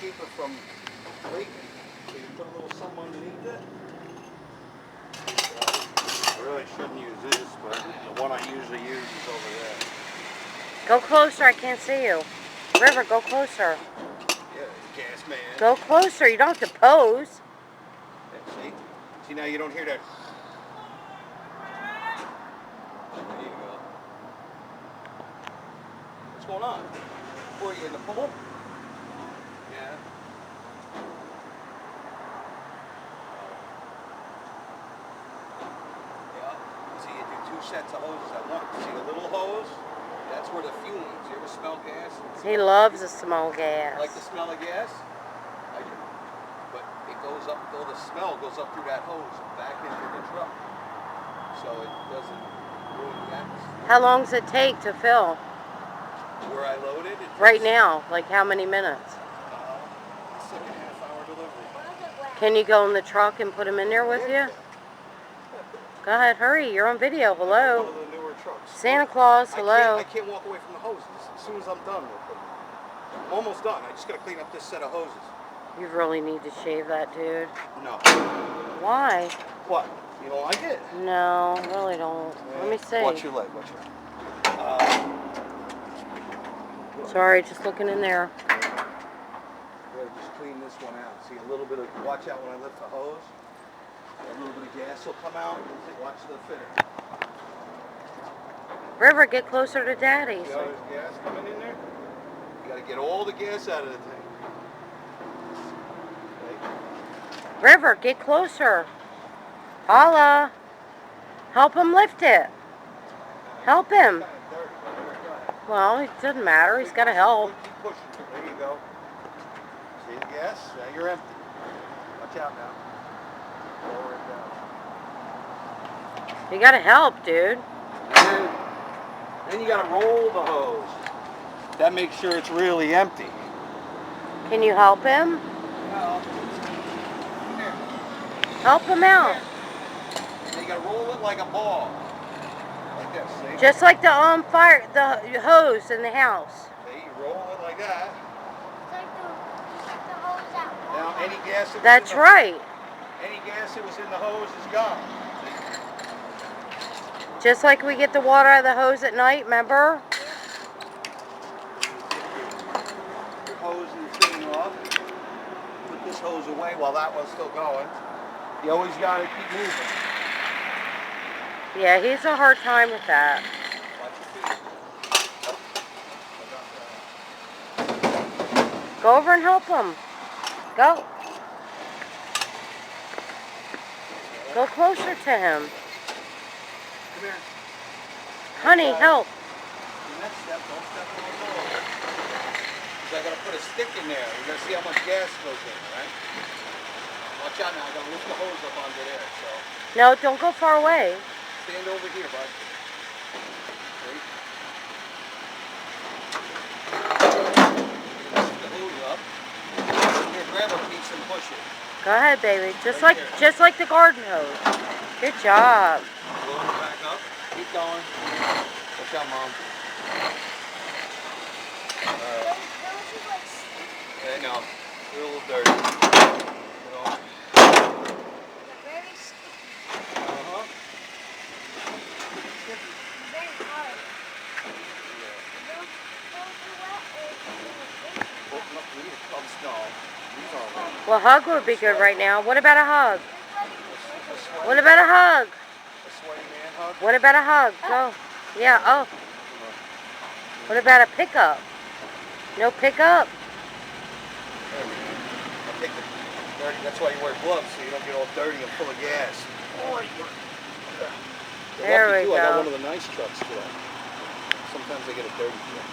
keep it from leaking. So you put a little something underneath it. I really shouldn't use this, but the one I usually use is over there. Go closer, I can't see you. River, go closer. Yeah, gas man. Go closer, you don't have to pose. Yeah, see? See, now you don't hear that. There you go. What's going on? Were you in the pool? Yeah. Yeah. See, you do 2 sets of hoses at once. See the little hose? That's where the fumes. You ever smell gas? He loves the smell gas. Like the smell of gas? I do. But it goes up, all the smell goes up through that hose and back into the truck. So it doesn't ruin the atmosphere. How long does it take to fill? Where I loaded? Right now, like how many minutes? It's like a half-hour delivery. Can you go in the truck and put them in there with you? Go ahead, hurry, you're on video, hello. One of the newer trucks. Santa Claus, hello. I can't walk away from the hoses. As soon as I'm done, we'll put them in. I'm almost done. I just got to clean up this set of hoses. You really need to shave that, dude. No. Why? What? You don't like it? No, really don't. Let me see. Watch your leg. Watch your leg. Sorry, just looking in there. Gotta just clean this one out. See a little bit of, watch out when I lift the hose. A little bit of gas will come out. Watch the fitter. River, get closer to Daddy. See how there's gas coming in there? You gotta get all the gas out of the tank. Okay. River, get closer. Holla. Help him lift it. Help him. Well, it doesn't matter. He's got to help. Keep pushing. There you go. See the gas? Now you're empty. Watch out now. Lower it down. You got to help, dude. Then you got to roll the hose. That makes sure it's really empty. Can you help him? No. Here. Help him out. Here. You got to roll it like a ball. Like this, see? Just like the the hose in the house. See, you roll it like that. The hose out. Now, any gas that was That's in the, right. Any gas that was in the hose is gone. Just like we get the water out of the hose at night, remember? Your hose is sitting off. Put this hose away while that one's still going. You always got to keep moving. Yeah, he's a hard time with that. Watch your feet. Go over and help him. Go. Go closer to him. Come here. Honey, help. The next step, don't step on the hole. Because I got to put a stick in there. We're going to see how much gas goes in, right? Watch out now. I got to lift the hose up onto there. So No, don't go far away. stand over here, bud. See? Lift the hose up. Here, grab a piece and push it. Go ahead, baby. Just like the garden hose. Good job. Load it back up. Keep going. Watch out, Mom. I know. It's a little dirty. You know. Very sticky. Uh-huh. Very hard. Open up these pumps. No. These aren't wet. Well, hug would be good right now. What about a hug? A sweaty, What about a hug? a sweaty man hug. What about a hug? Go. Yeah, oh. What about a pickup? No pickup? There we go. I'll take the dirty. That's why you wear gloves, so you don't get all dirty and full of gas. There we I got go. one of the nice trucks today. Sometimes I get a dirty truck.